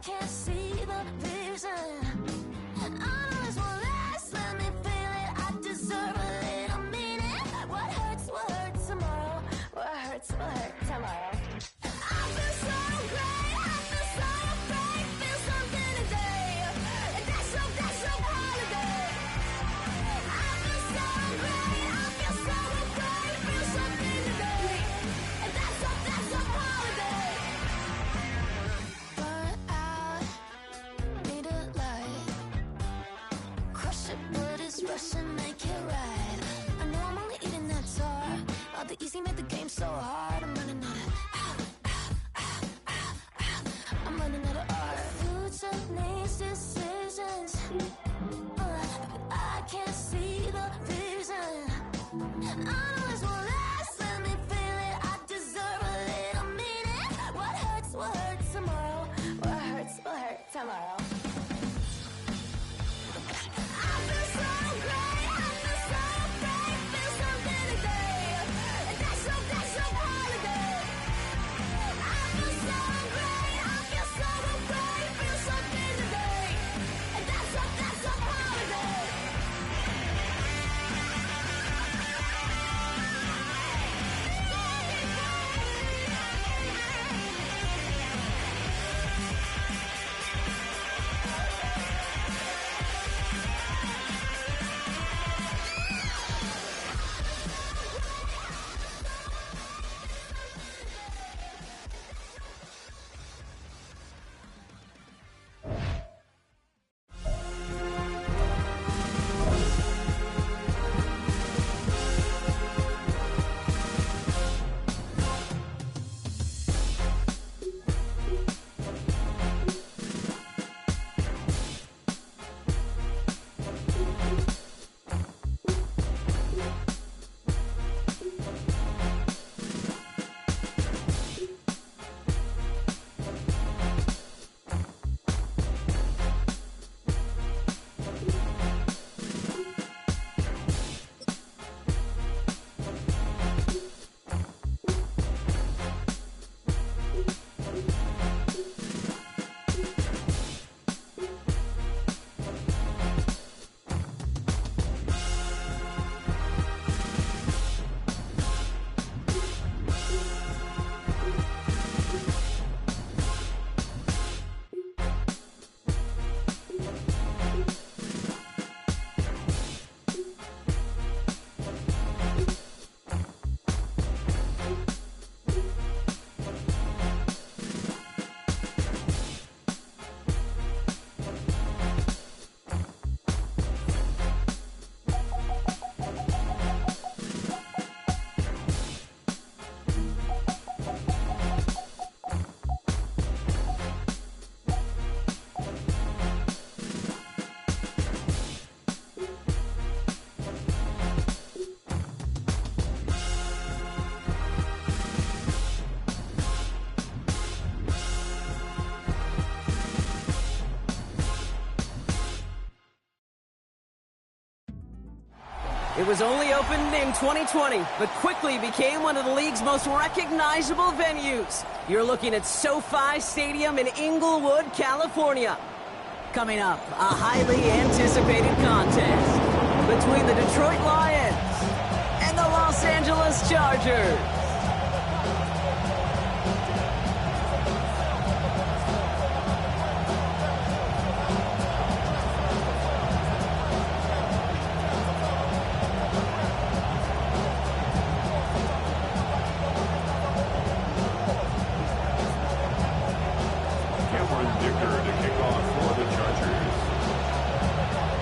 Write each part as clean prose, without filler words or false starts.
can't see the vision. I know this won't last, let me feel it. I deserve a little meaning. What hurts tomorrow? What hurts tomorrow? I feel so great, I feel so afraid. Feel something today, and that's so holiday. I feel so great, I feel so afraid. Feel something today, and that's so holiday. Burn out, need a light. Crush it, but it's rushing, make it right. I know I'm only eating that tart. All the easy made the game so hard. I'm running out of I'm running out of art. Future needs decisions, but I can't see the vision. I know this won't last, let me feel it. I deserve a little meaning. What hurts tomorrow? What hurts tomorrow? I feel so great, I feel so afraid. Feel something today, and that's so holiday. I feel so great, I feel so afraid. Feel something today, and that's so holiday. It was only opened in 2020, but quickly became one of the league's most recognizable venues. You're looking at SoFi Stadium in Inglewood, California. Coming up, a highly anticipated contest between the Detroit Lions and the Los Angeles Chargers.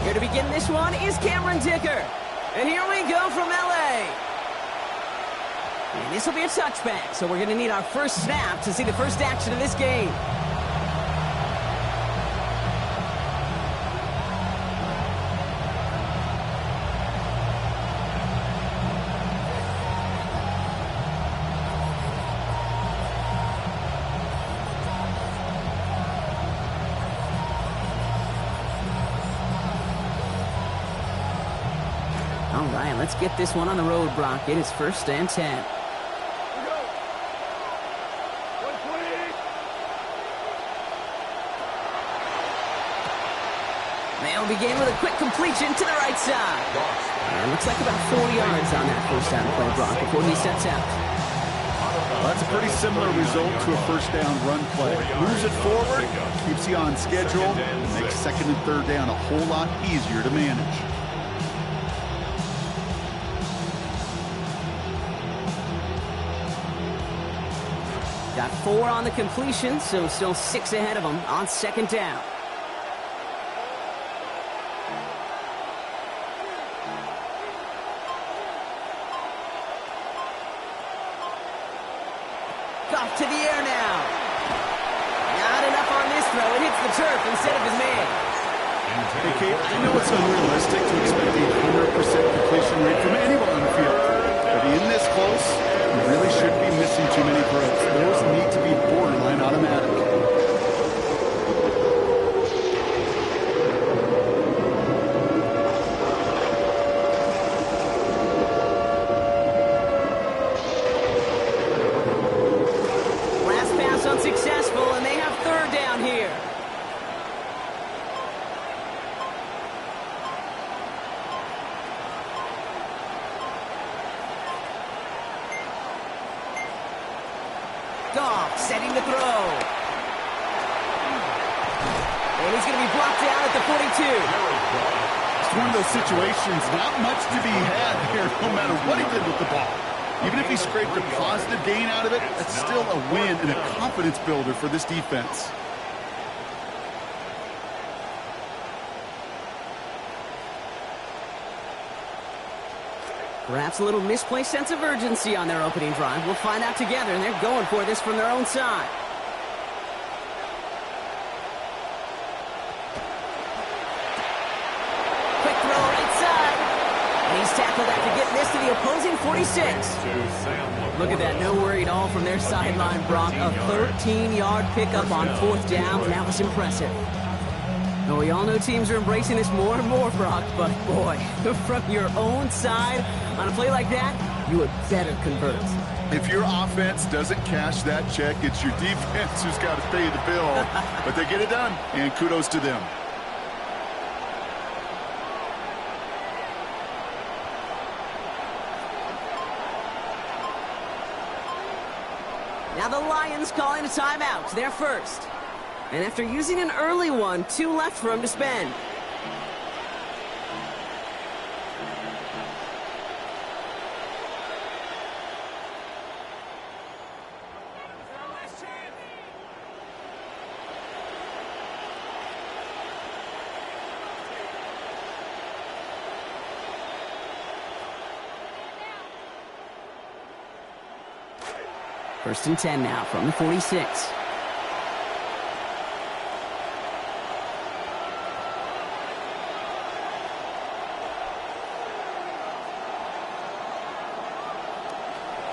Here to begin this one is Cameron Dicker. And here we go from LA. And this will be a touchback, so we're going to need our first snap to see the first action of this game. All right, let's get this one on the road, Brock. It is 1st and 10. They'll begin with a quick completion to the right side. And looks like about 4 yards on that first down play, Brock, before he steps out. Well, that's a pretty similar result to a first down run play. Moves it forward, keeps you on schedule, and makes second and third down a whole lot easier to manage. Got 4 on the completion, so still 6 ahead of him on second down. Off to the air now. Not enough on this throw. It hits the turf instead of his man. Hey, Kate, I know it's unrealistic to expect a 100% completion rate from anyone on the field. But in this close, you really shouldn't be missing too many throws. Those need to be borderline automatic. Unsuccessful, and they have third down here. Goff setting the throw. And he's going to be blocked out at the 42. It's one of those situations, not much to be had here, no matter what he did with the ball. Even if he scraped a positive gain out of it, that's still a win and a confidence builder for this defense. Perhaps a little misplaced sense of urgency on their opening drive. We'll find out together, and they're going for this from their own side. Quick throw right side. And he's tackled after getting this to the opposing 46. Look at that, no worry at all from their sideline, Brock. A 13-yard pickup on fourth down, and that was impressive. Well, we all know teams are embracing this more and more, Brock, but boy, from your own side, on a play like that, you would better convert. If your offense doesn't cash that check, it's your defense who's got to pay the bill. But they get it done, and kudos to them. Now the Lions calling a timeout. They're first. And after using an early one, 2 left for him to spend. First and 10 now from the 46.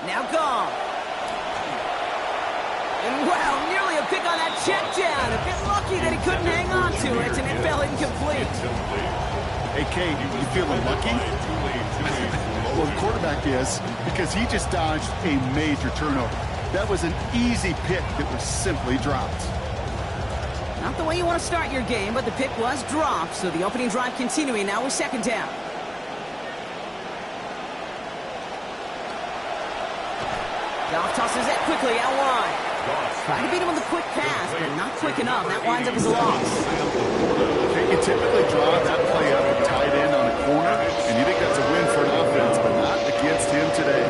Now gone. And wow, nearly a pick on that check down. A bit lucky that he couldn't hang on to it, and it fell incomplete. Hey, Kate, you feeling lucky? Well, the quarterback is, because he just dodged a major turnover. That was an easy pick that was simply dropped. Not the way you want to start your game, but the pick was dropped, so the opening drive continuing now with second down. Goff tosses that quickly out wide. Trying to beat him with a quick pass, but not quick enough. That winds up as a loss. You typically draw that play up and tight end on a corner, and you think that's a win for an offense, but not against him today.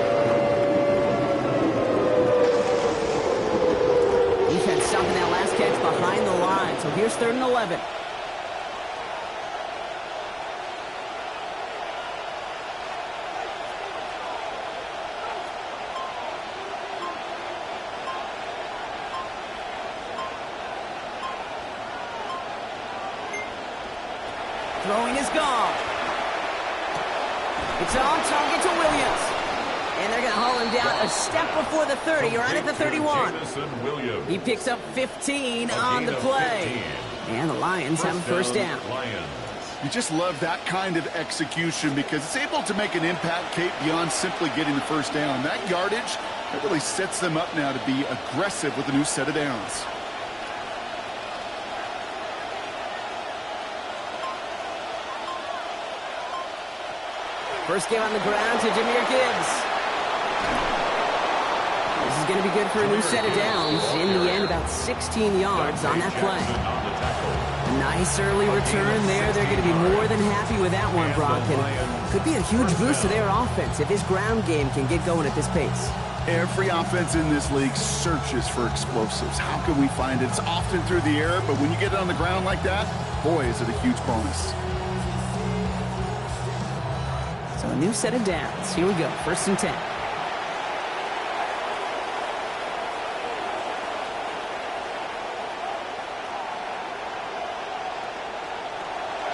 Defense stopping that last catch behind the line, so here's 3rd and 11. Throwing is gone. It's on target to Williams. And they're going to haul him down a step before the 30, right at the 31. He picks up 15 on the play. And the Lions have a first down. You just love that kind of execution because it's able to make an impact, Kate, beyond simply getting the first down. That yardage, that really sets them up now to be aggressive with a new set of downs. First game on the ground to Jahmyr Gibbs. This is going to be good for a new set of downs. In the end, about 16 yards on that play. A nice early return there. They're going to be more than happy with that one, Brock. And could be a huge boost to their offense if his ground game can get going at this pace. Every offense in this league searches for explosives. How can we find it? It's often through the air, but when you get it on the ground like that, boy, is it a huge bonus. So a new set of downs. Here we go. 1st and 10.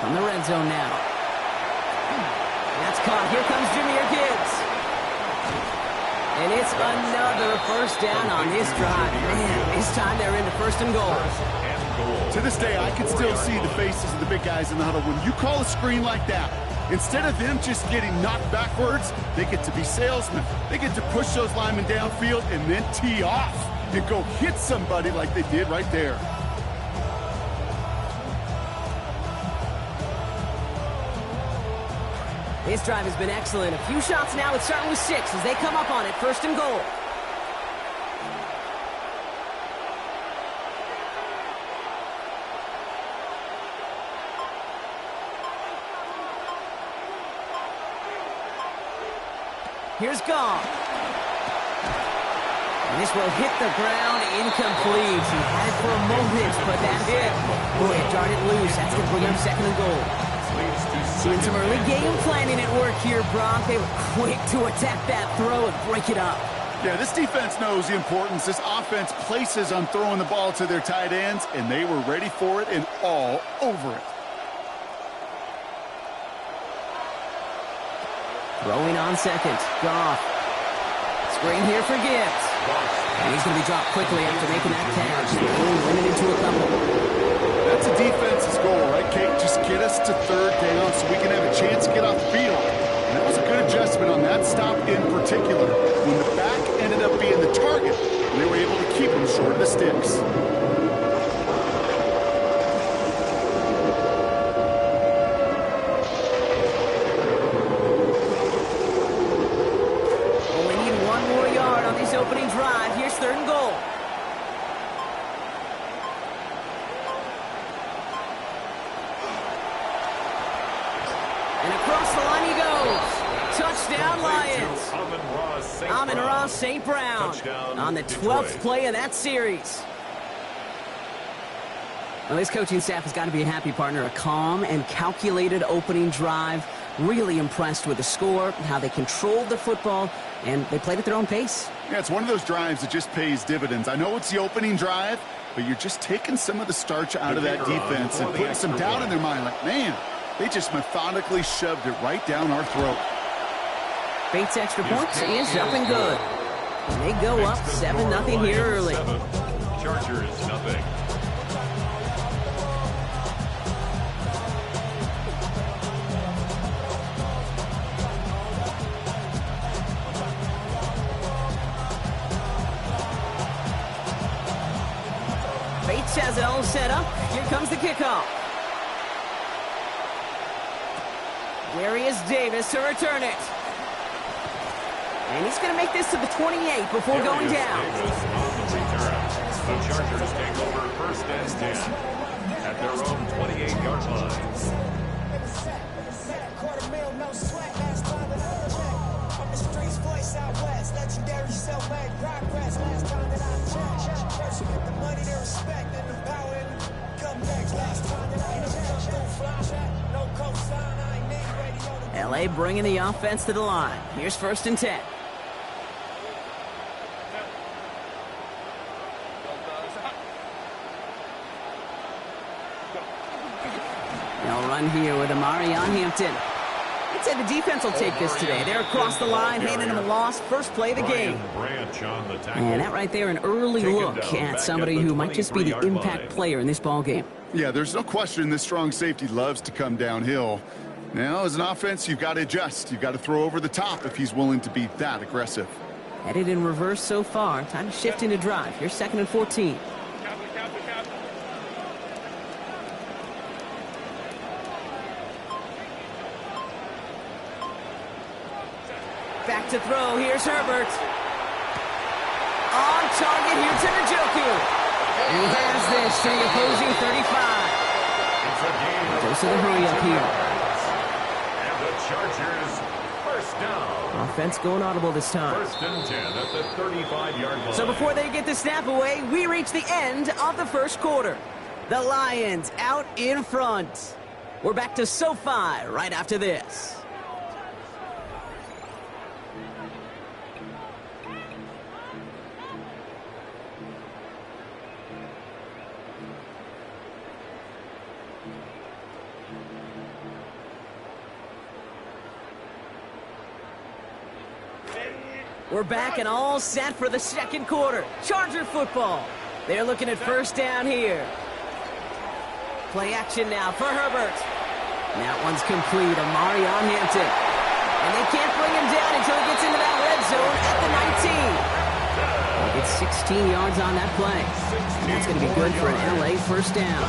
From the red zone now. That's caught. Here comes Jahmyr Gibbs. And it's another first down on this drive. Man, this time they're into 1st and goal. To this day, I can still see the faces of the big guys in the huddle. When you call a screen like that, instead of them just getting knocked backwards, they get to be salesmen. They get to push those linemen downfield and then tee off and go hit somebody like they did right there. This drive has been excellent. A few shots now. It's starting with 6 as they come up on it. 1st and goal. Here's Goff. And this will hit the ground incomplete. He had it for a moment, but that's it. Boy, it darted loose. That's going to bring up 2nd and goal. Seeing some early game planning at work here, Brock. They were quick to attack that throw and break it up. Yeah, this defense knows the importance this offense places on throwing the ball to their tight ends, and they were ready for it and all over it. Throwing on 2nd. Goff. Screen here for Gibbs. And he's going to be dropped quickly after making that catch. Only limited to a couple. That's a defense's goal, right, Kate? Just get us to 3rd down so we can have a chance to get off the field. And that was a good adjustment on that stop in particular. When the back ended up being the target, they were able to keep him short of the sticks. Only need 1 more yard on this opening drive. Here's 3rd and goal. And across the line he goes. Touchdown, Lions. Amon-Ra St. Brown on the 12th play of that series. Well, this coaching staff has got to be a happy partner. A calm and calculated opening drive. Really impressed with the score, how they controlled the football, and they played at their own pace. Yeah, it's one of those drives that just pays dividends. I know it's the opening drive, but you're just taking some of the starch out of that defense and putting some doubt in their mind. Like, man, they just methodically shoved it right down our throat. Bates extra points is up and good. And they go up 7-0 here early. Chargers nothing. Bates has it all set up. Here comes the kickoff. Darius Davis to return it. And he's going to make this to the 28 before going down. Davis on the return. The Chargers take over 1st and 10 at their own 28-yard line. LA bringing the offense to the line. Here's 1st and 10. They'll run here with Amari on Hampton. I'd say the defense will take this today. They're across the line, handing him a loss. First play of the game. And that right there, an early look at somebody who might just be the impact player in this ball game. Yeah, there's no question this strong safety loves to come downhill. Now, as an offense, you've got to adjust. You've got to throw over the top if he's willing to be that aggressive. Headed in reverse so far. Time to shift into drive. Here's 2nd and 14. to throw. Here's Herbert. On target here to Njoku. He has this to the opposing 35. Goes to the hurry up here. And the Chargers, first down. Offense going audible this time. First and 10 at the 35-yard line. So before they get the snap away, we reach the end of the first quarter. The Lions out in front. We're back to SoFi right after this. We're back and all set for the second quarter. Charger football. They're looking at first down here. Play action now for Herbert. And that one's complete. Amari on Hampton. And they can't bring him down until he gets into that red zone at the 19. He gets 16 yards on that play. And that's going to be good for an LA first down.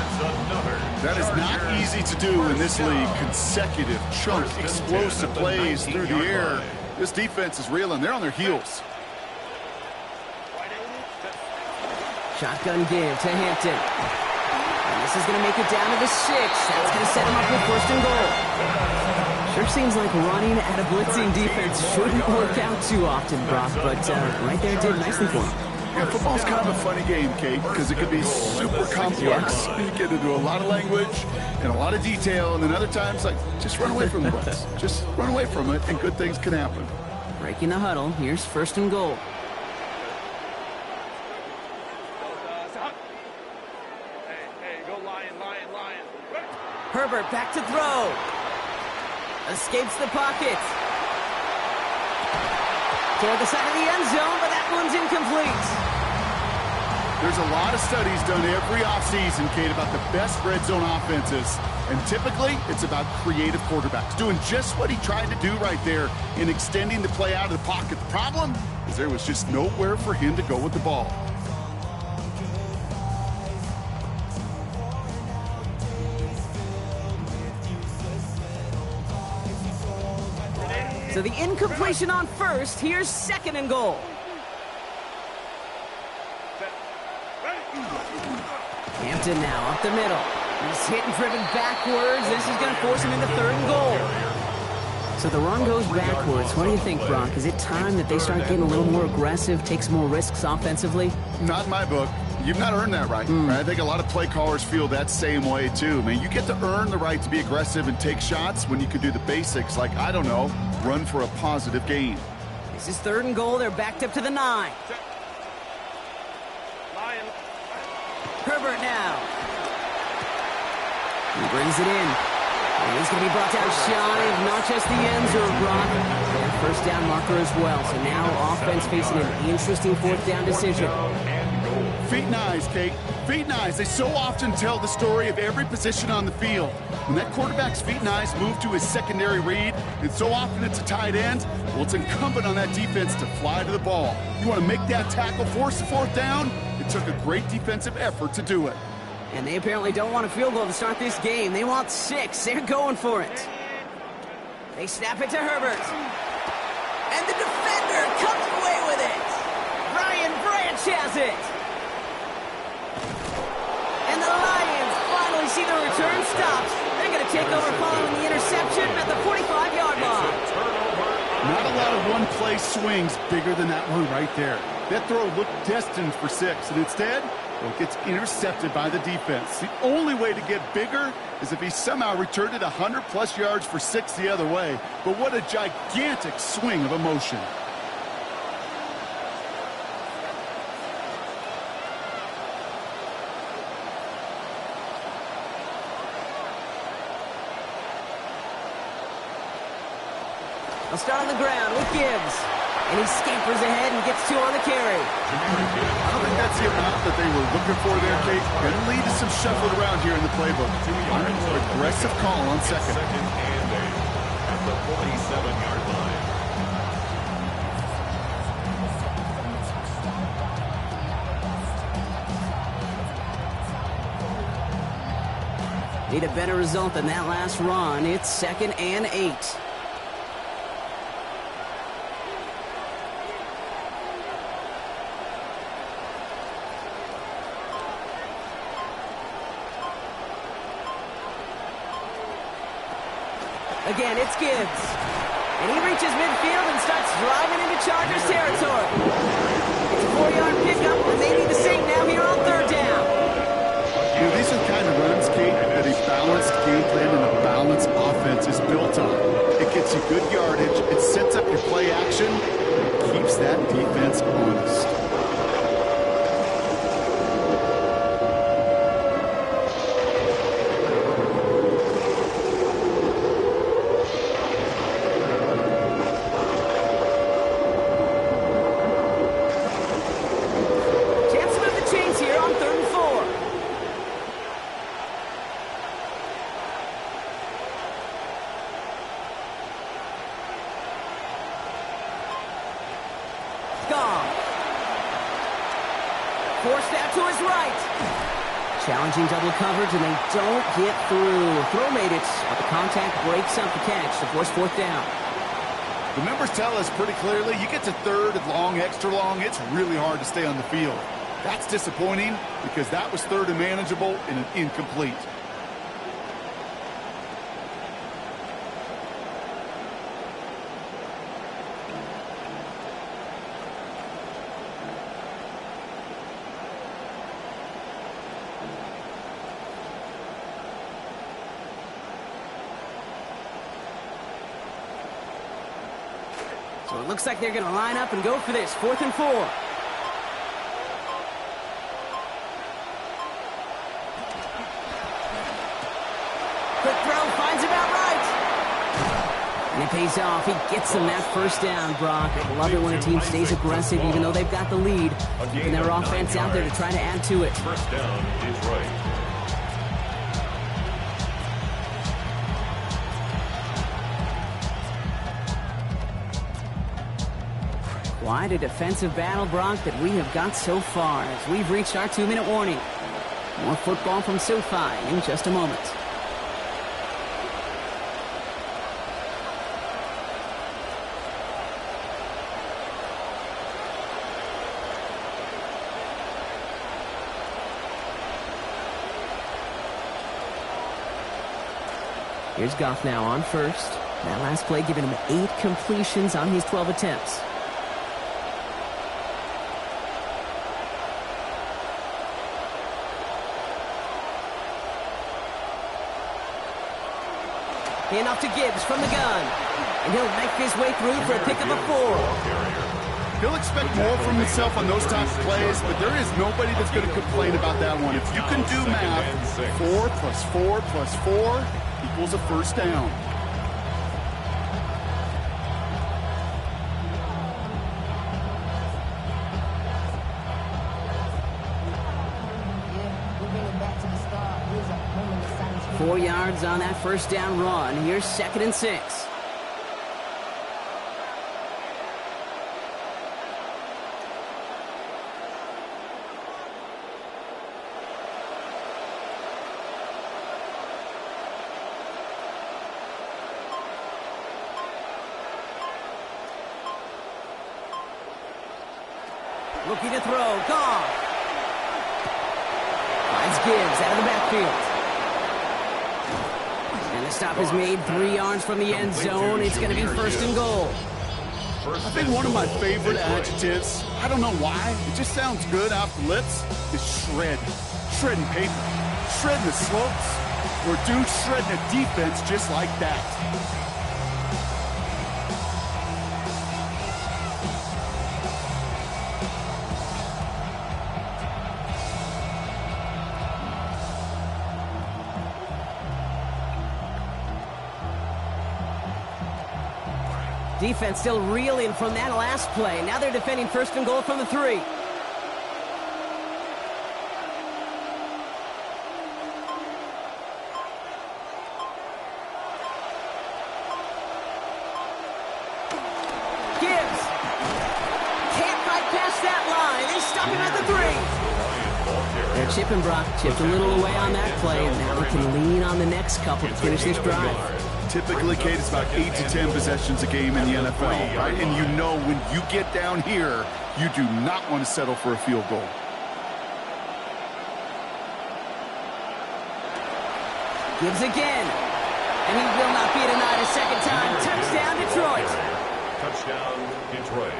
That is not easy to do in this league. Consecutive, chunk, explosive plays through the air. This defense is reeling. They're on their heels. Shotgun give to Hampton. And this is going to make it down to the 6. That's going to set him up with first and goal. Sure seems like running at a blitzing defense shouldn't work out too often, Brock, but right there did nicely for him. Yeah, football's kind of a funny game, Kate, because it can be super complex. You get into a lot of language and a lot of detail, and then other times, like, just run away from the blitz. Just run away from it, and good things can happen. Breaking the huddle. Here's first and goal. Hey, go Lion. Herbert back to throw. Escapes the pocket. Toward the side of the end zone, but that one's incomplete. There's a lot of studies done every offseason, Kate, about the best red zone offenses. And typically, it's about creative quarterbacks doing just what he tried to do right there in extending the play out of the pocket. The problem is there was just nowhere for him to go with the ball. So the incompletion on first. Here's second and goal. Hampton now up the middle. He's hit and driven backwards. This is going to force him into third and goal. So the run goes backwards. What do you think, Brock? Is it time that they start getting a little more aggressive, take some more risks offensively? Not in my book. You've not earned that right. I think a lot of play callers feel that same way, too. I mean, you get to earn the right to be aggressive and take shots when you can do the basics, like, I don't know, run for a positive gain. This is third and goal. They're backed up to the 9. Herbert now. He brings it in. And he's going to be brought down shy of not just the end zone, Brock, and first down marker as well. So now offense facing an interesting fourth down decision. Feet and eyes, Kate. Feet and eyes. They so often tell the story of every position on the field. When that quarterback's feet and eyes move to his secondary read, and so often it's a tight end, well, it's incumbent on that defense to fly to the ball. You want to make that tackle, force the fourth down? It took a great defensive effort to do it. And they apparently don't want a field goal to start this game. They want 6. They're going for it. They snap it to Herbert. And the defender comes away with it. Brian Branch has it. And the Lions finally see the return stopped. They're going to take over following the interception at the 45-yard line. Not a lot of one-play swings bigger than that one right there. That throw looked destined for 6, and instead, well, it gets intercepted by the defense. The only way to get bigger is if he somehow returned it 100-plus yards for 6 the other way. But what a gigantic swing of emotion. They'll start on the ground with Gibbs. And he scampers ahead and gets 2 on the carry. I don't think that's the amount that they were looking for there, Kate. Going to lead to some shuffling around here in the playbook. Aggressive call on second. Second and 8 at the 47-yard line. Need a better result than that last run. It's second and 8. Again, it's Gibbs. And he reaches midfield and starts driving into Chargers territory. It's a 4-yard pickup, and they need the same now here on third down. You know, these are the kind of runs, Kate, that a balanced game plan and a balanced offense is built on. It gets you good yardage, it sets up your play action, and keeps that defense honest. Forced out to his right. Challenging double coverage, and they don't get through. Throw made it, but the contact breaks up the catch to force fourth down. The numbers tell us pretty clearly, you get to third and long, extra long, it's really hard to stay on the field. That's disappointing because that was third and manageable and an incomplete. So it looks like they're going to line up and go for this. 4th and 4. Quick throw, finds him out right. And it pays off. He gets them that first down, Brock. Love it when a team stays aggressive even though they've got the lead. Keeping their offense out there to try to add to it. First down, Detroit. Quite a defensive battle, Brock, that we have got so far as we've reached our 2-minute warning. More football from SoFi in just a moment. Here's Goff now on first. That last play giving him 8 completions on his 12 attempts. Handoff to Gibbs from the gun. And he'll make his way through for a pickup of 4. He'll expect more from himself on those types of plays, but there is nobody that's going to complain about that one. If you can do math, 4 plus 4 plus 4 equals a first down. Yeah, 4 yards on that first down run. Here's 2nd and 6. Looking to throw. Goff. Finds Gibbs out of the backfield. And the stop is made 3 yards from the end zone. It's going to be 1st and goal. I think one of my favorite adjectives, I don't know why, it just sounds good off the lips, is shred. Shredding paper. Shredding the slopes. Or dude shredding a defense just like that. Defense still reeling from that last play. Now they're defending 1st and goal from the 3. Gibbs can't fight past that line. They stop him at the 3. They're chipping, Brock. Chipped a little away on that play, and now they can lean on the next couple to finish this drive. Typically, Kate, it's about 8 to 10 possessions a game in the NFL, right? And you know when you get down here, you do not want to settle for a field goal. Gibbs again. And he will not be denied a second time. Touchdown, Detroit. Touchdown, Detroit.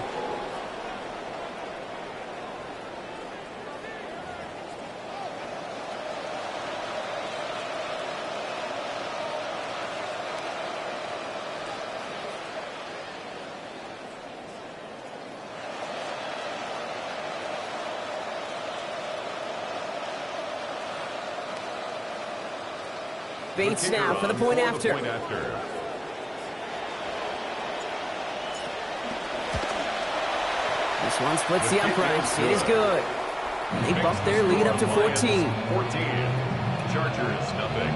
Bates now for the point after. This one splits the uprights. It is good. They bump their lead up to 14. 14. Chargers, nothing.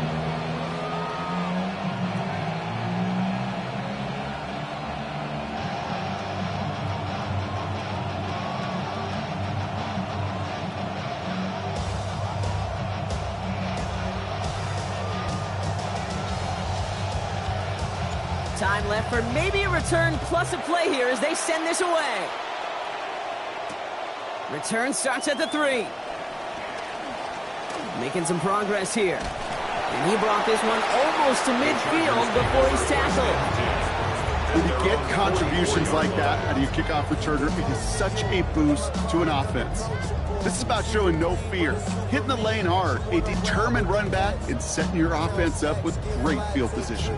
Time left for maybe a return plus a play here as they send this away. Return starts at the 3. Making some progress here. And he brought this one almost to midfield before he's tackled. When you get contributions like that out of your kickoff returner, it is such a boost to an offense. This is about showing no fear, hitting the lane hard, a determined run back, and setting your offense up with great field position.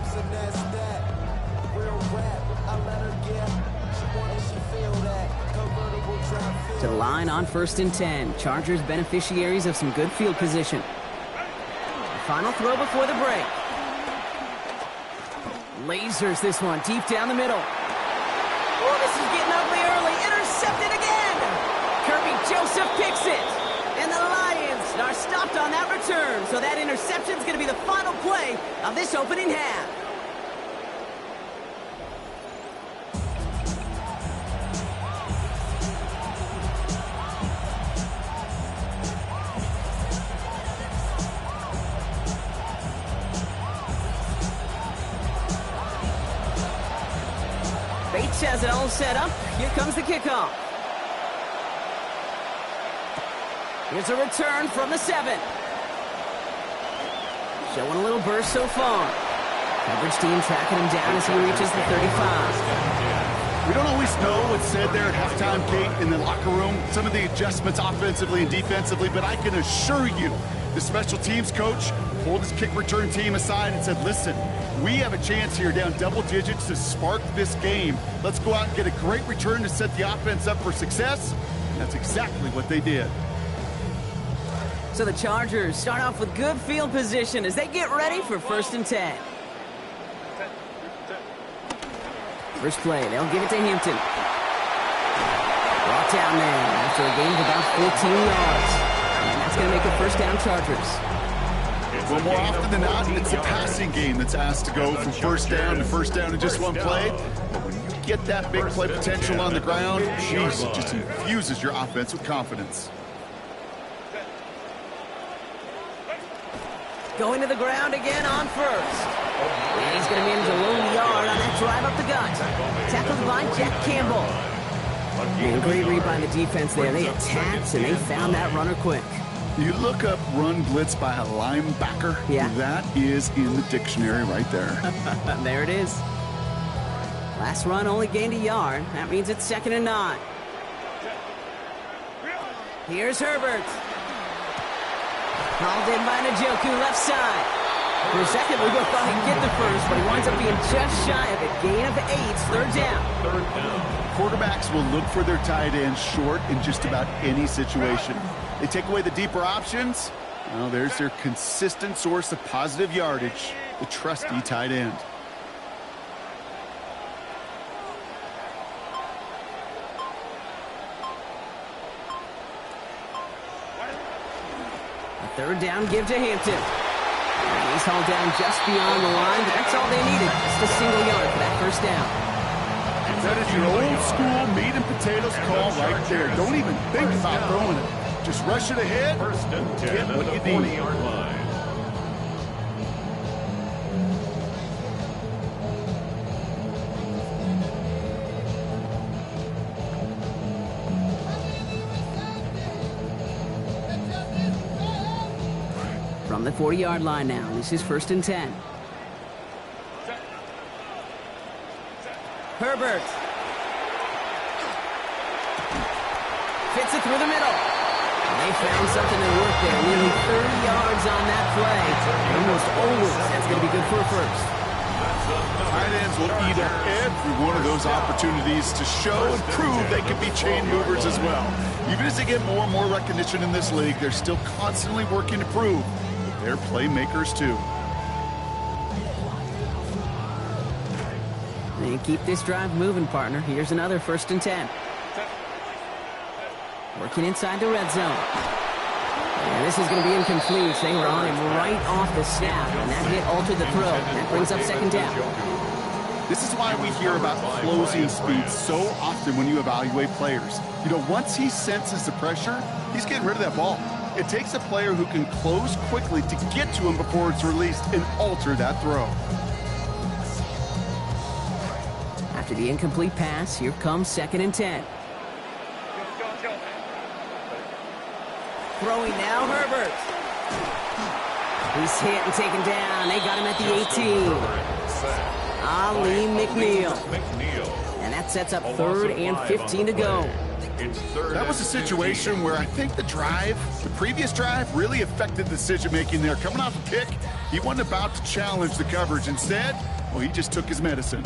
To the line on 1st and 10. Chargers beneficiaries of some good field position. Final throw before the break. Lasers this one deep down the middle. Oh, this is getting ugly early. Intercepted again. Kirby Joseph picks it. And the Lions are stopped on that return. So that interception is going to be the final play of this opening half. Bates has it all set up. Here comes the kickoff. Here's a return from the 7. Showing a little burst so far. Coverage team tracking him down as he reaches the 35. We don't always know what's said there at halftime, Kate, in the locker room. Some of the adjustments offensively and defensively, but I can assure you the special teams coach pulled his kick return team aside and said, listen, we have a chance here down double digits to spark this game. Let's go out and get a great return to set the offense up for success. And that's exactly what they did. So the Chargers start off with good field position as they get ready for 1st and 10. First play, they'll give it to Hampton. Brought down there after a gain of about 14 yards. And that's going to make it 1st down Chargers. Well, more often than not, it's the passing game that's asked to go from 1st down to 1st down in just one play. But when you get that big play potential on the ground, geez, it just infuses your offense with confidence. Going to the ground again on 1st. And he's going to manage a lone yard on that drive up the gut. Tackled by Jack Campbell. And great read by the defense there. They attacked and they found that runner quick. You look up run blitz by a linebacker. Yeah. That is in the dictionary right there. There it is. Last run only gained a yard. That means it's 2nd and 9. Here's Herbert. Hauled in by Njoku, left side. For a second, we both thought he'd get the first, but he winds up being just shy of a gain of 8. 3rd down. Quarterbacks will look for their tight end short in just about any situation. They take away the deeper options. Well, there's their consistent source of positive yardage, the trusty tight end. A 3rd down give to Hampton. And he's hauled down just beyond the line, but that's all they needed. Just a single yard for that 1st down. That is your old school meat and potatoes call right there. Don't even think about throwing it. Just rush it ahead, 1st and 10 get what at you the need. 40-yard line. From the 40-yard line now, this is 1st and 10. Herbert. Fits it through the middle. They found something that worked there. Nearly 30 yards on that play. Almost always, that's going to be good for a first. Tight ends will eat up every one of those opportunities to show and prove they can be chain movers as well. Even as they get more and more recognition in this league, they're still constantly working to prove that they're playmakers too. And keep this drive moving, partner. Here's another 1st and 10. Working inside the red zone. And this is going to be incomplete. They were on him right off the snap, and that hit altered the throw. That brings up 2nd down. This is why we hear about closing speed so often when you evaluate players. You know, once he senses the pressure, he's getting rid of that ball. It takes a player who can close quickly to get to him before it's released and alter that throw. After the incomplete pass, here comes 2nd and 10. Throwing now, Herbert. He's hit and taken down. They got him at the 18. Ali McNeil. And that sets up 3rd and 15 to go. That was a situation where I think the previous drive, really affected decision-making there. Coming off a pick, he wasn't about to challenge the coverage. Instead, well, he just took his medicine.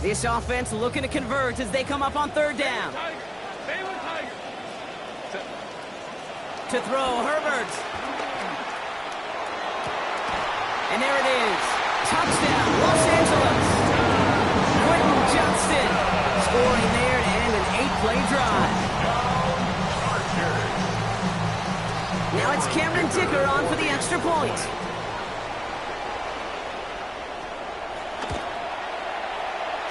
This offense looking to convert as they come up on 3rd down. To throw, Herbert. And there it is. Touchdown, Los Angeles. Quentin Johnston scoring there to end an 8-play drive. Now it's Cameron Dicker on for the extra point.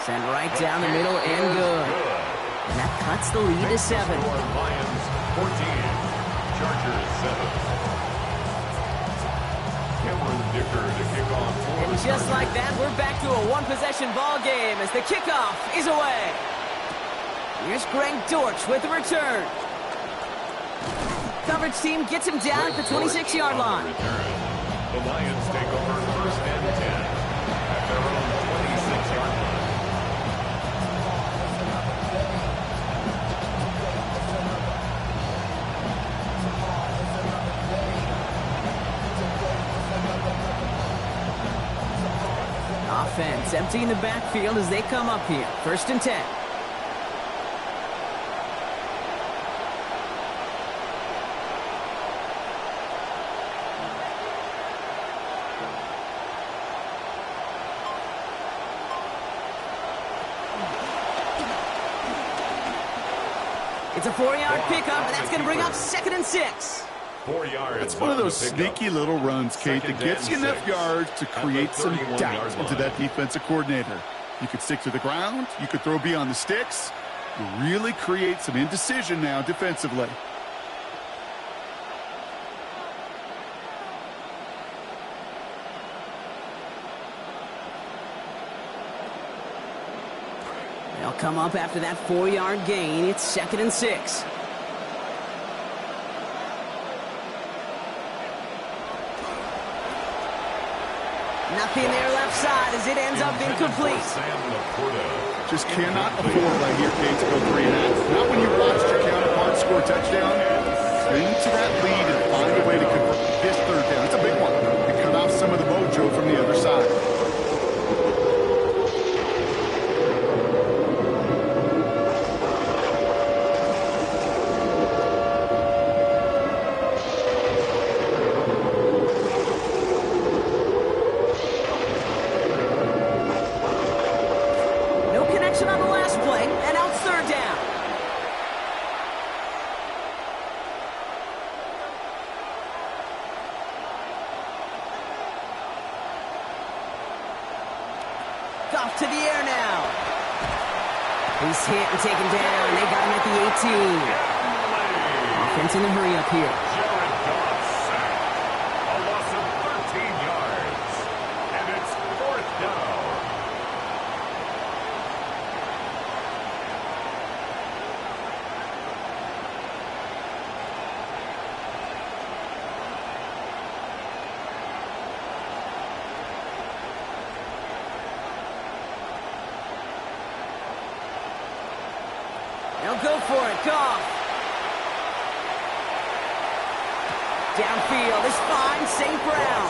Send right down the middle and good. And that cuts the lead to 7. Lions 14. Chargers 7. Cameron Dicker to kick off for And just like that, we're back to a 1-possession ball game as the kickoff is away. Here's Greg Dortch with the return. Coverage team gets him down at the 26-yard line. The Lions take over 1st and 10 at their own 26-yard line. Offense emptying the backfield as they come up here. 1st and 10. It's a 4-yard pickup, and that's going to bring up 2nd and 6. 4 yards. It's one of those sneaky little runs, Kate, that gets you enough yards to create some doubt into that defensive coordinator. You could stick to the ground. You could throw beyond the sticks. You really create some indecision now defensively. They'll come up after that 4-yard gain. It's 2nd and 6. Nothing there left side as it ends up incomplete. Just cannot afford right here, Kate, to go 3.5. Not when you watched your counterpart score a touchdown. Cling to that lead and find a way to convert this 3rd down. It's a big one. And cut off some of the mojo from the other side. On the last play, and out 3rd down. Goff to the air now. He's hit and taken down. They got him at the 18. Offense in a hurry up here. Jared Goff sacked. A loss of 13 yards. And it's 4th down. go for it. Goff. Downfield is fine. St. Brown.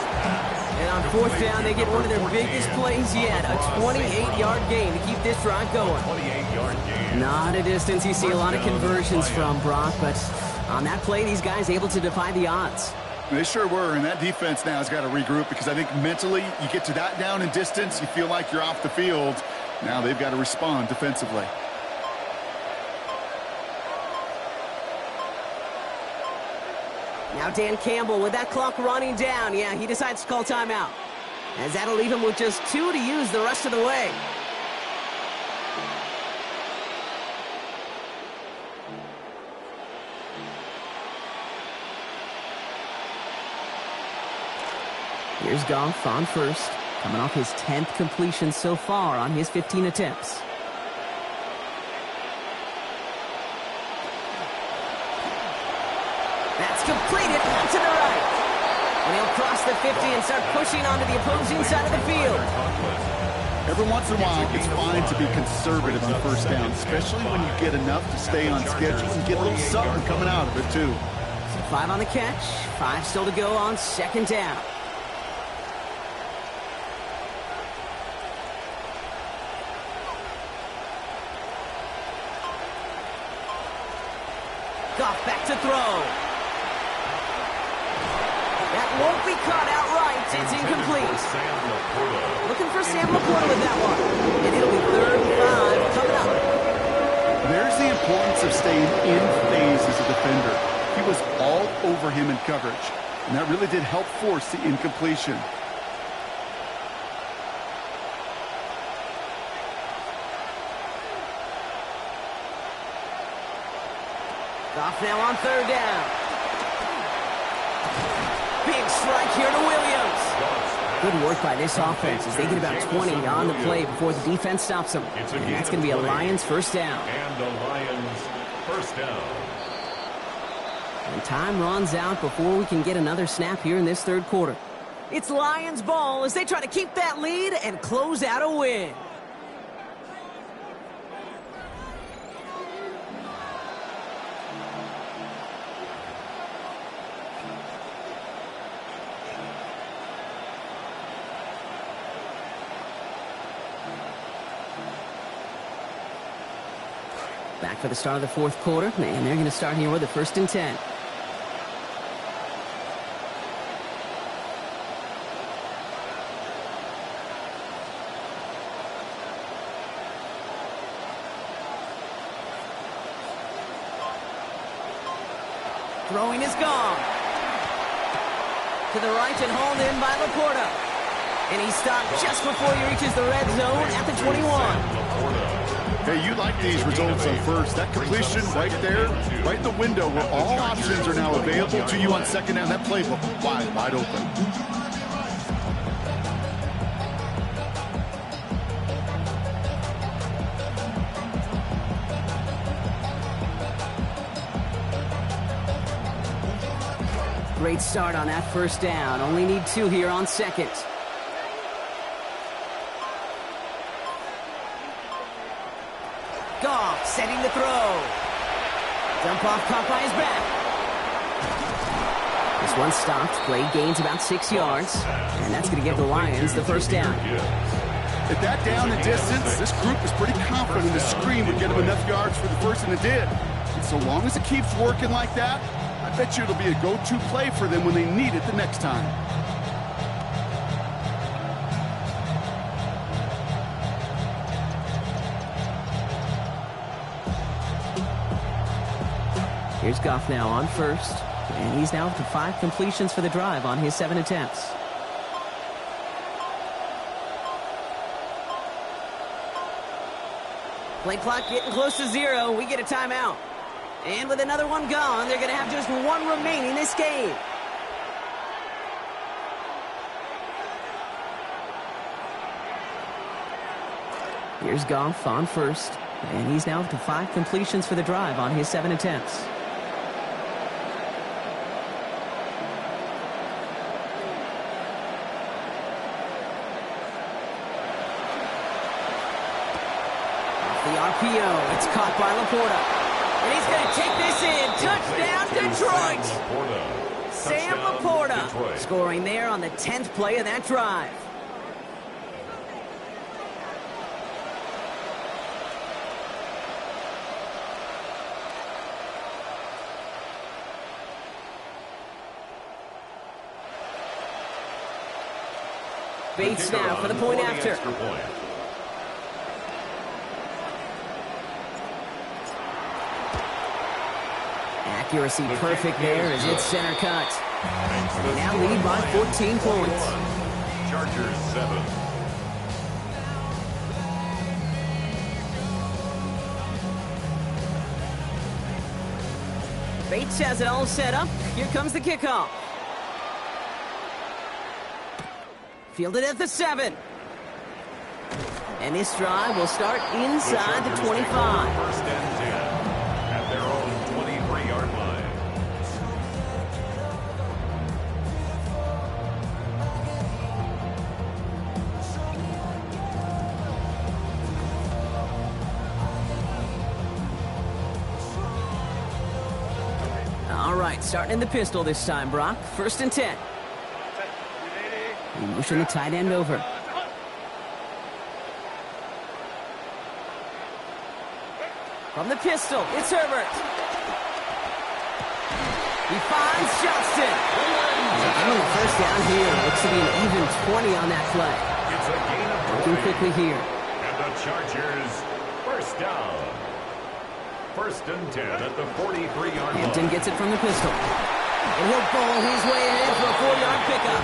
And on fourth down, they get one of their biggest plays yet. A 28-yard gain to keep this drive going. 28-yard gain. Not a distance you see a lot of conversions from, Brock, but on that play, these guys able to defy the odds. They sure were, and that defense now has got to regroup because I think mentally you get to that down in distance, you feel like you're off the field. Now they've got to respond defensively. Now Dan Campbell with that clock running down. Yeah, he decides to call timeout, as that'll leave him with just 2 to use the rest of the way. Here's Goff on first, coming off his 10th completion so far on his 15 attempts. That's completed to the right. And he'll cross the 50 and start pushing onto the opposing side of the field. Every once in a while, it's fine to be conservative on first down, especially when you get enough to stay on schedule and get a little something coming out of it, too. So 5 on the catch, 5 still to go on second down. Goff back to throw. That won't be caught outright. It's incomplete. Looking for Sam Laporta with that one. And it'll be 3rd and 5 coming up. There's the importance of staying in phase as a defender. He was all over him in coverage, and that really did help force the incompletion. Goff now on 3rd down. Big strike here to Williams. Good work by this offense as they get about 20 on the play before the defense stops them. And that's going to be a Lions first down. And the Lions first down. And time runs out before we can get another snap here in this 3rd quarter. It's Lions ball as they try to keep that lead and close out a win. Back for the start of the 4th quarter, and they're going to start here with a 1st and 10. Throwing is gone. To the right and hauled in by Laporta. And he stopped just before he reaches the red zone at the 21. Hey, you like these results on first. That completion right there, right in the window where all options are now available to you on second down. That playbook wide open. Great start on that 1st down. Only need 2 here on 2nd. Goff setting the throw. Dump off caught by his back. This one stopped. Play gains about 6 yards. And that's going to give the Lions the 1st down. At that down and distance, this group was pretty confident the screen would get them enough yards for the first, and it did. And so long as it keeps working like that, I bet you it'll be a go-to play for them when they need it the next time. Here's Goff now on 1st, and he's now up to 5 completions for the drive on his 7 attempts. Play clock getting close to 0. We get a timeout. And with another one gone, they're going to have just 1 remaining this game. Here's Goff on 1st, and he's now up to 5 completions for the drive on his 7 attempts. The RPO, it's caught by Laporta. And he's going to take this in. Touchdown, Detroit. Sam Laporta scoring there on the 10th play of that drive. Bates now for the point after. Accuracy perfect there as it's center cut. Now lead by 14 points. Chargers 7. Bates has it all set up. Here comes the kickoff. Fielded at the 7. And this drive will start inside the 25. First and 10 at their own 23-yard line. All right, starting in the pistol this time, Brock. First and 10. We motion the tight end over. From the pistol, it's Herbert. He finds Johnston. Getting the first down here. Looks to be an even 20 on that play. It's a gain of 3. Working quickly here. And the Chargers, first down. First and 10 at the 43-yard line. Hampton gets it from the pistol. And he'll bowl his way in for a 4-yard pickup.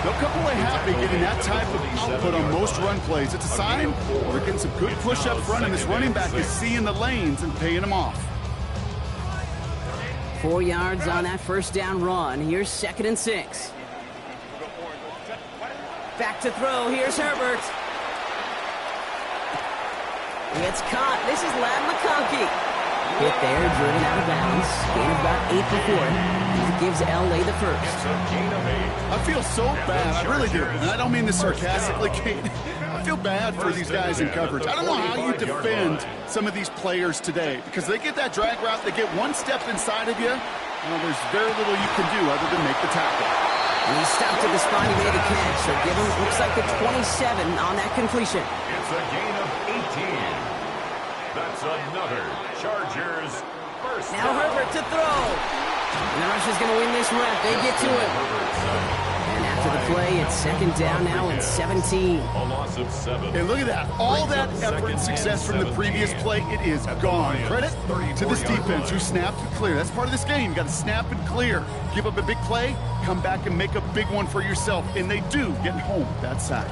They'll come away happy getting that type of output on most run plays. It's a sign they're getting some good push up front, and this running back is seeing the lanes and paying them off. 4 yards on that first down run. Here's 2nd and 6. Back to throw. Here's Herbert. It's caught. This is Lad McConkey. Hit there, driven out of bounds. Gain of about 8 before it. It gives LA the first. It's a gain of 8. I feel so bad. I really do. And I don't mean this sarcastically, Kate. I feel bad for these guys in coverage. I don't know how you defend some of these players today, because they get that drag route, they get one step inside of you, well, there's very little you can do other than make the tackle. And he stopped at the spot. He made the catch. So give him, looks like the 27 on that completion. It's a gain of 18. That's another Chargers first Now down. Herbert to throw. And the rush is going to win this rep. They get to him. And after the play, it's 2nd down now and 17. A loss of 7. And look at that. All that effort and success from the previous play, it is gone. Credit to this defense who snapped and clear. That's part of this game. You got to snap and clear. Give up a big play, come back and make a big one for yourself. And they do, getting home that sack.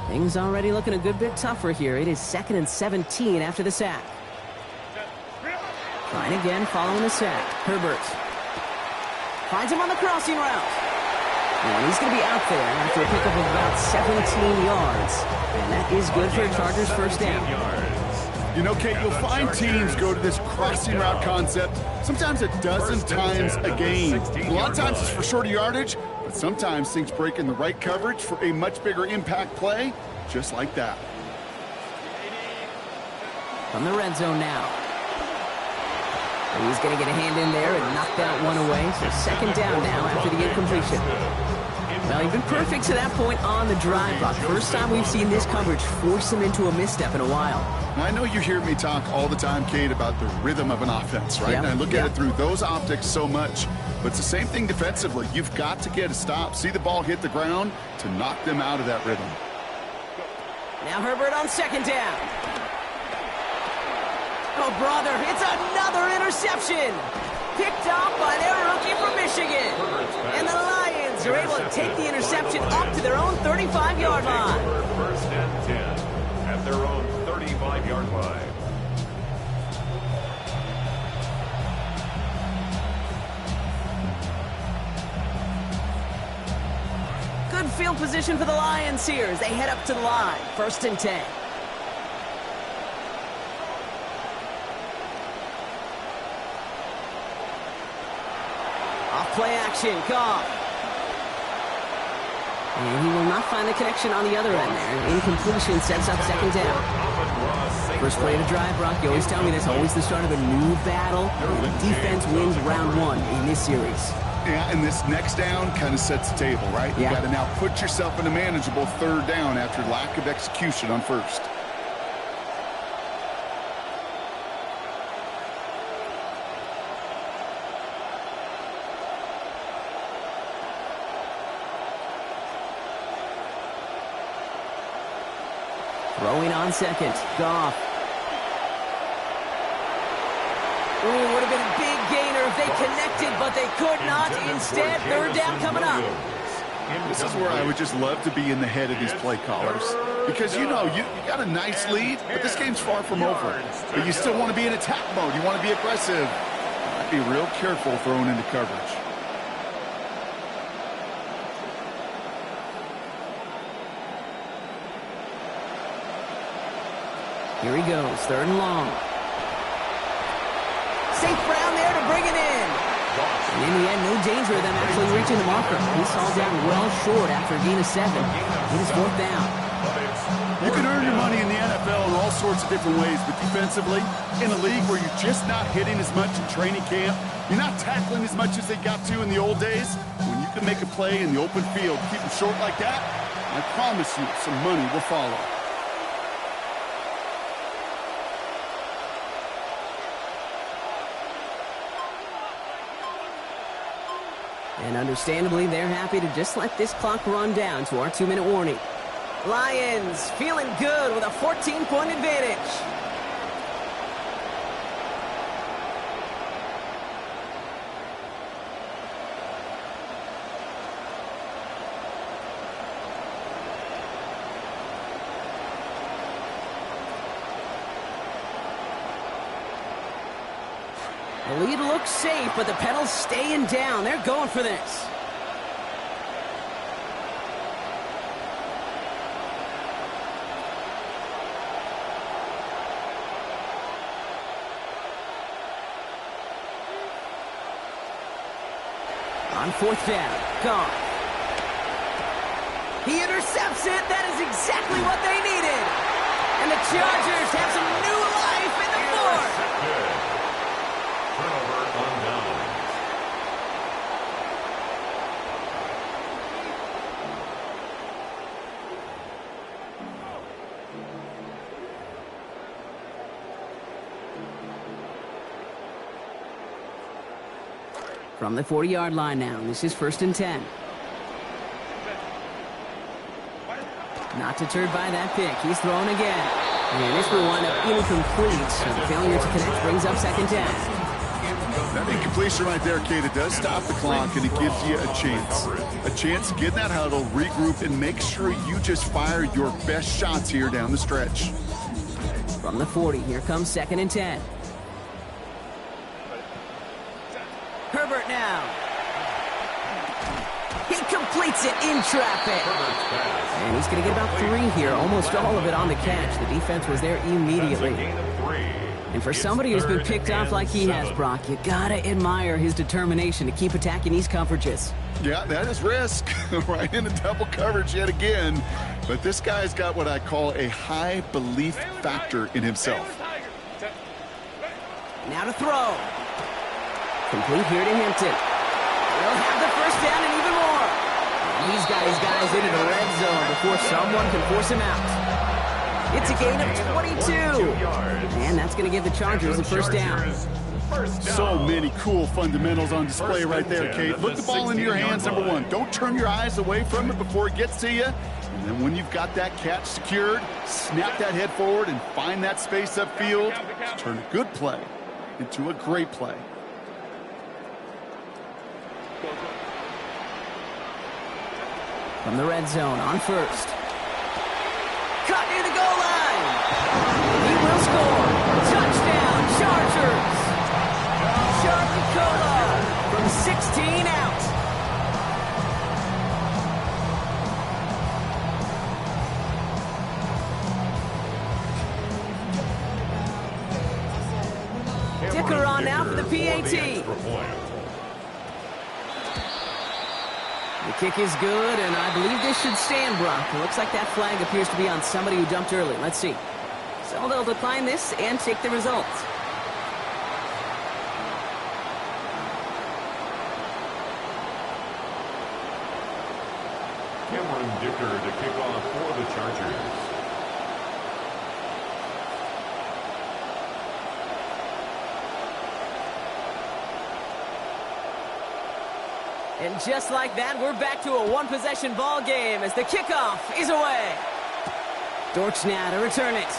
Things already looking a good bit tougher here. It is 2nd and 17 after the sack. Trying again following the sack. Herbert finds him on the crossing route. And he's going to be out there after a pickup of about 17 yards. And that is good for a Chargers first down. You know, Kate, you'll find teams go to this crossing route concept sometimes a dozen times a game. A lot of times it's for shorter yardage, but sometimes things break in the right coverage for a much bigger impact play, just like that. From the red zone now. And he's going to get a hand in there and knock that one away. So 2nd down now after the incompletion. Well, he's been perfect to that point on the drive block. First time we've seen this coverage force him into a misstep in a while. Now, I know you hear me talk all the time, Kate, about the rhythm of an offense, right? Yep. And I look at it through those optics so much. But it's the same thing defensively. You've got to get a stop, see the ball hit the ground to knock them out of that rhythm. Now Herbert on 2nd down. Oh, brother, it's another interception. Picked off by their rookie from Michigan. And the Lions are able to take the interception up to their own 35-yard line. First and 10 at their own 35-yard line. Good field position for the Lions here as they head up to the line. 1st and 10. Play action, Goff. And he will not find the connection on the other end there. Incompletion sets up 2nd down. First play of the drive, Brock, you always tell me that's always the start of a new battle. Defense wins round one in this series. Yeah, and this next down kind of sets the table, right? Yeah. You got to now put yourself in a manageable third down after lack of execution on first. Throwing on second. Goff. Ooh, would have been a big gainer if they connected, but they could not. Instead, third down coming up. This is where I would just love to be in the head of these play callers. Because, you know, you got a nice lead, but this game's far from over. But you still want to be in attack mode. You want to be aggressive. I'd be real careful throwing into coverage. Here he goes, third and long. St. Brown there to bring it in. And in the end, no danger of them actually reaching the marker. He's hauled down well short after a gain of 7. It is fourth down. You can earn your money in the NFL in all sorts of different ways, but defensively, in a league where you're just not hitting as much in training camp, you're not tackling as much as they got to in the old days, when you can make a play in the open field, keep them short like that, I promise you some money will follow. And understandably, they're happy to just let this clock run down to our 2-minute warning. Lions feeling good with a 14-point advantage. The lead looks safe, but the pedal's staying down. They're going for this. On fourth down, gone. He intercepts it. That is exactly what they needed. And the Chargers have some new life in the fourth. Turnover on down. From the 40-yard line now, this is 1st and 10. Not deterred by that pick. He's thrown again. And this will wind up incomplete, so the failure to connect brings up 2nd down. That incompletion right there, Kate, it does stop the clock, and it gives you a chance. A chance to get in that huddle, regroup, and make sure you just fire your best shots here down the stretch. From the 40, here comes 2nd and 10. Herbert now. He completes it in traffic. And he's going to get about 3 here, almost all of it on the catch. The defense was there immediately. And for somebody who's been picked off like he has, Brock, you got to admire his determination to keep attacking these coverages. Yeah, that is risk. Right into double coverage yet again. But this guy's got what I call a high belief factor in himself. Now to throw. Complete here to Hampton. They'll have the first down and even more. And he's got his guys into the red zone before someone can force him out. It's a gain of 22. And that's going to give the Chargers the first down. So many cool fundamentals on display right there, Kate. Look the ball into your hands, number one. Don't turn your eyes away from it before it gets to you. And then when you've got that catch secured, snap that head forward and find that space upfield to turn a good play into a great play. From the red zone on first. Caught near the goal line. He will score. Touchdown, Chargers. Charlie Cola from 16 out. Dicker on now for the PAT. The kick is good, and I believe this should stand, Brock. It looks like that flag appears to be on somebody who dumped early. Let's see. so they'll decline this and take the result. Dicker to kick off for the Chargers. And just like that, we're back to a one-possession ball game as the kickoff is away. Dortch now to return it.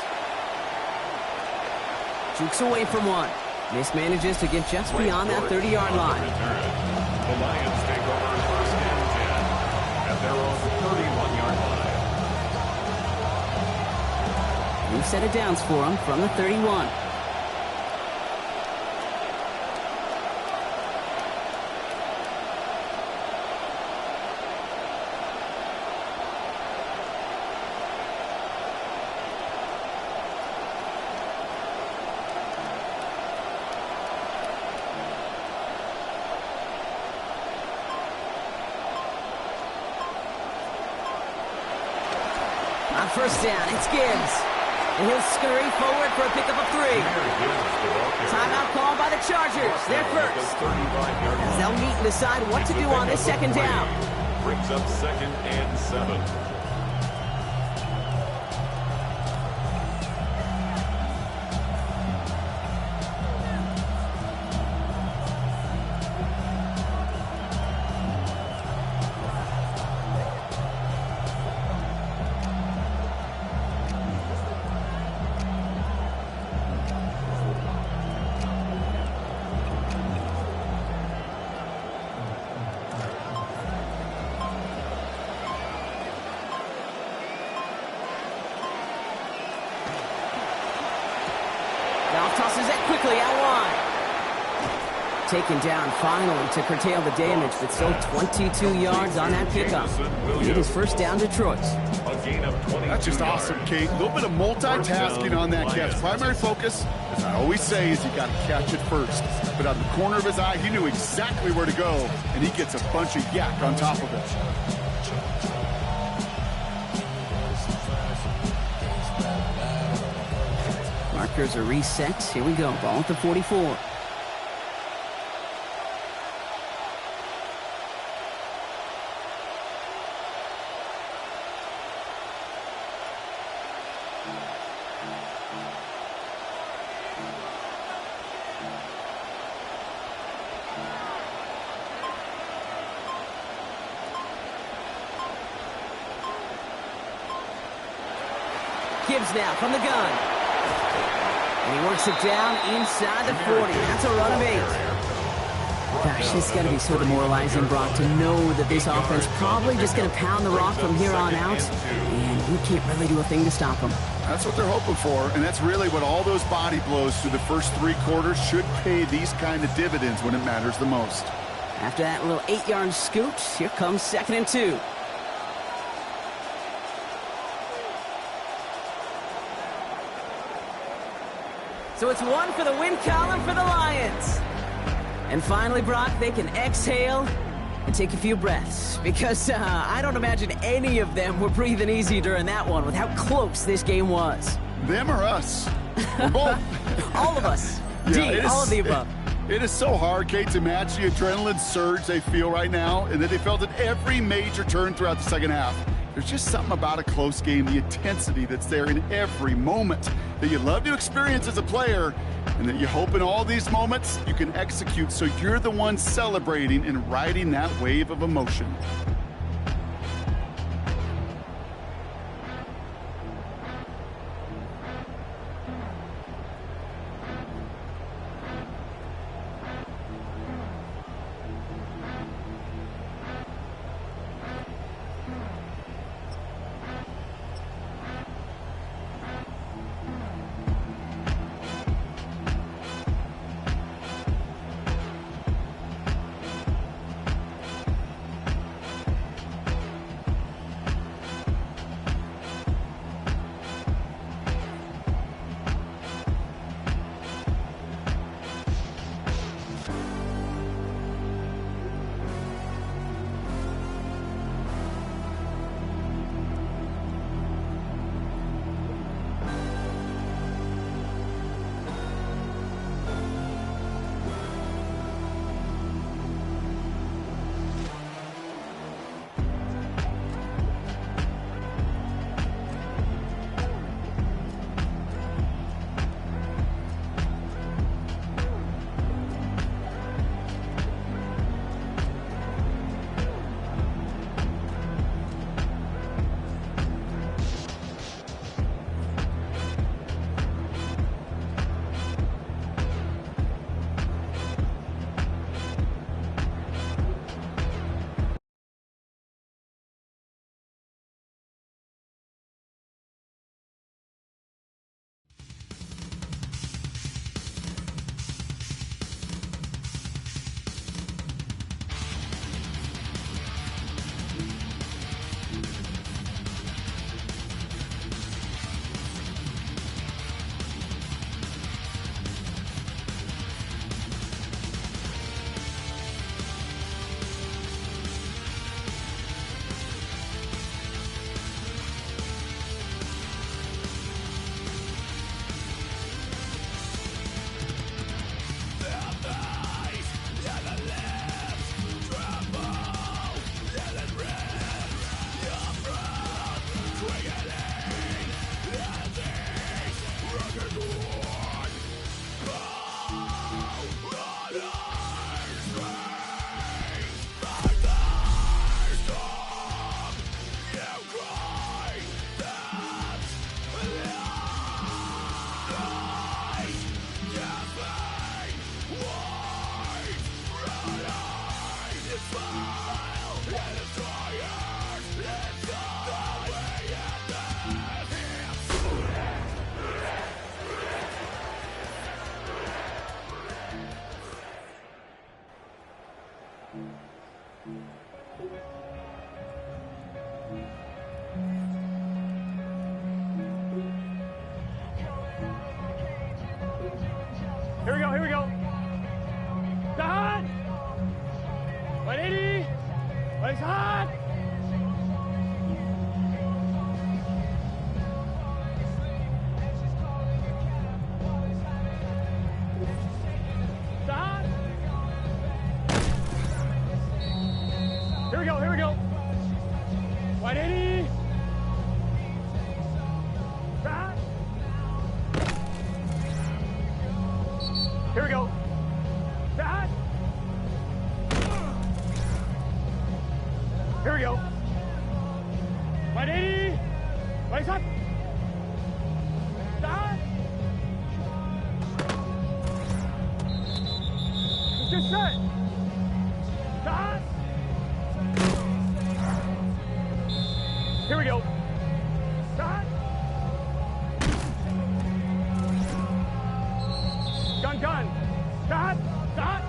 Jukes away from one. Mismanages to get just beyond that 30-yard line. The Lions take over first and 10 at their own 31-yard line. New set of downs for him from the 31. On first down, it's Gibbs. And he'll scurry forward for a pickup of 3. Timeout called by the Chargers. They're first. As they'll meet and decide what to do on this second down. Brings up 2nd and 7. Goff tosses it quickly out wide. Taken down finally to curtail the damage, but still 22 yards on that pickup. It is first down Detroit. That's just awesome, Kate. A little bit of multitasking on that catch. Primary focus, as I always say, is you got to catch it first. But out of the corner of his eye, he knew exactly where to go, and he gets a bunch of yak on top of it. Markers are reset. Here we go. Ball at the 44. Gibbs now from the gun. And he works it down inside the 40. That's a run of 8. Gosh, it's got to be so demoralizing, Brock, to know that this offense probably just going to pound the rock from here on out, and you can't really do a thing to stop them. That's what they're hoping for, and that's really what all those body blows through the first 3 quarters should pay these kind of dividends when it matters the most. After that little 8-yard scoot, here comes 2nd and 2. So it's 1 for the win column for the Lions. And finally, Brock, they can exhale and take a few breaths. Because I don't imagine any of them were breathing easy during that one with how close this game was. Them or us? We're both. All of us. Yeah, all of the above. It is so hard, Kate, to match the adrenaline surge they feel right now and that they felt at every major turn throughout the second half. There's just something about a close game, the intensity that's there in every moment that you love to experience as a player, and that you hope in all these moments you can execute so you're the one celebrating and riding that wave of emotion. Here we go, here we go. Hot! 180! Legs hot! Hot! Here we go, here we go. 180! Hot! Here we go. Hot! Here we go. 180. Legs up. Stop. Just set. Stop. Here we go. Stop. Gun, gun. Stop. Stop.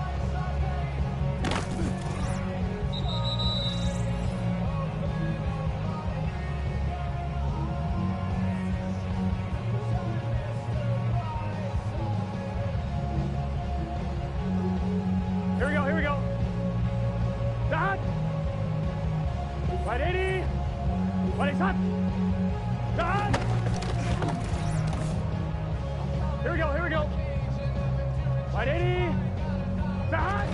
Here we go, here we go. Stop. 180. 180, stop. Stop. Here we go, here we go. 180. Stop.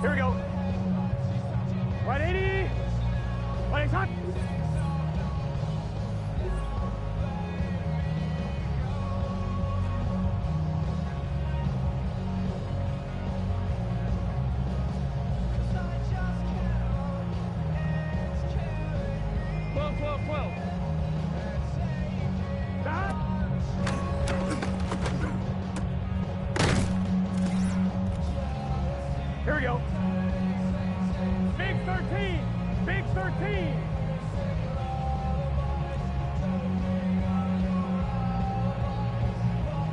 Here we go. 180. 180, stop. Stop. Here we go. Big 13. Big 13.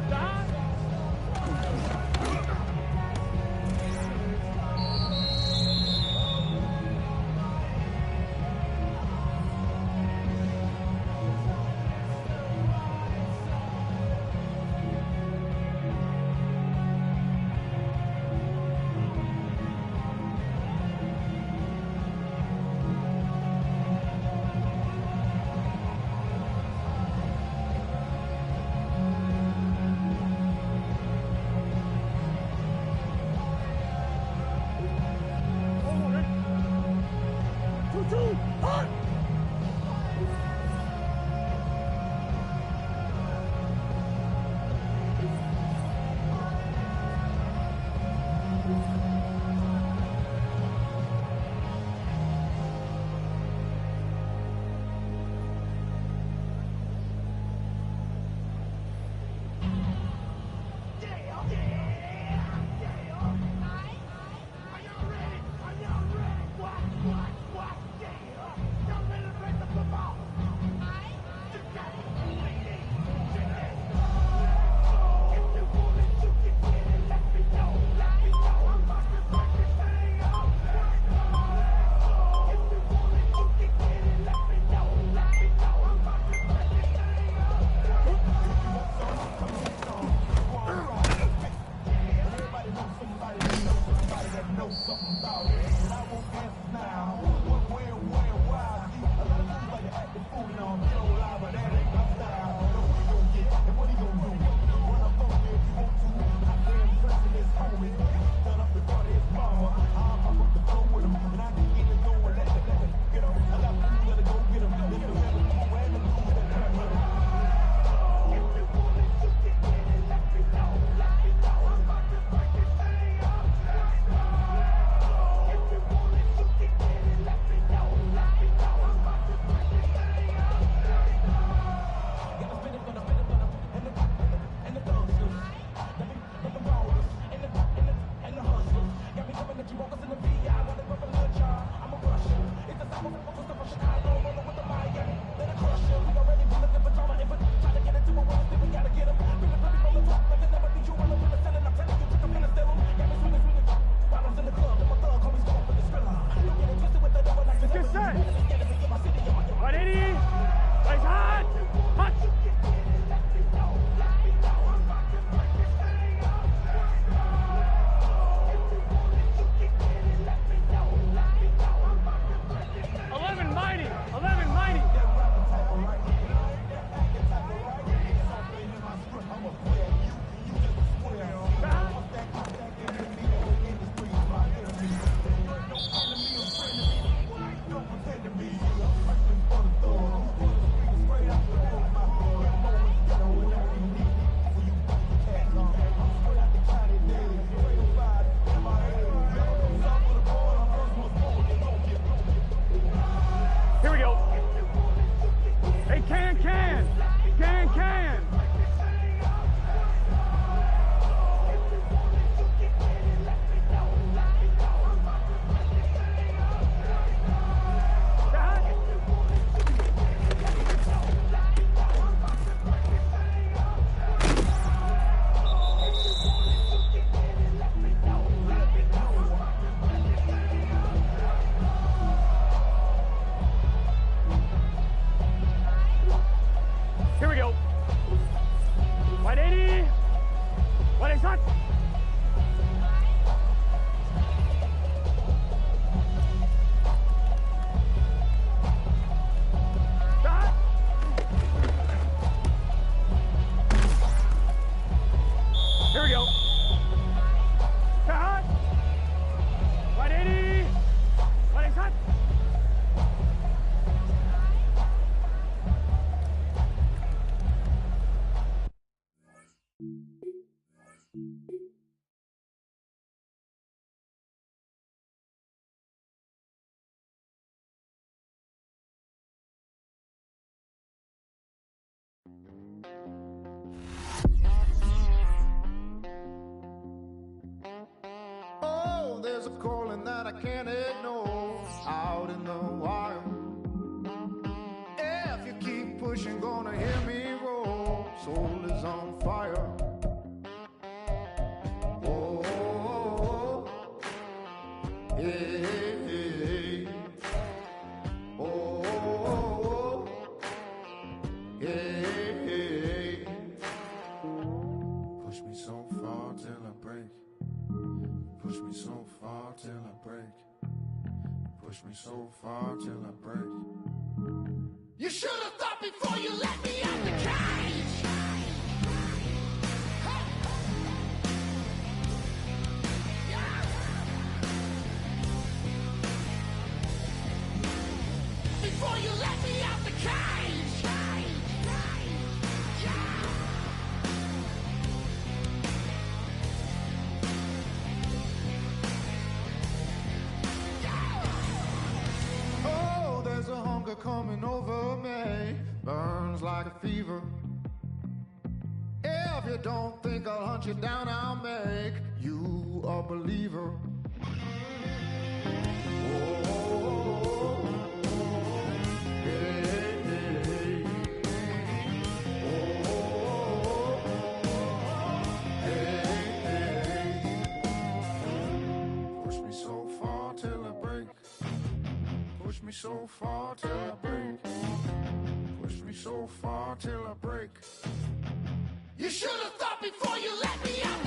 Stop. Bodies hot. Stop. Here we go. Hot. 180. Bodies hot. Oh, there's a calling that I can't ignore out in the wild. If you keep pushing, gonna hear me roar. Soul is on fire. Oh, oh, oh. Hey, hey, hey. Oh, oh, oh. Hey, hey, hey. Push me so far till I break. Push me so far till I break. Push me so far till I break. You should have thought before you let me out the cage. Hey. Yeah. Before you let me out the cage. Yeah. Oh, there's a hunger coming over me, burns like a fever. If you don't think I'll hunt you down, I'll make you a believer. Oh, hey, hey, hey. Oh, hey, hey. Push me so far till I break. Push me so far till I break. Push me so far till I break. You should have thought before you let me out.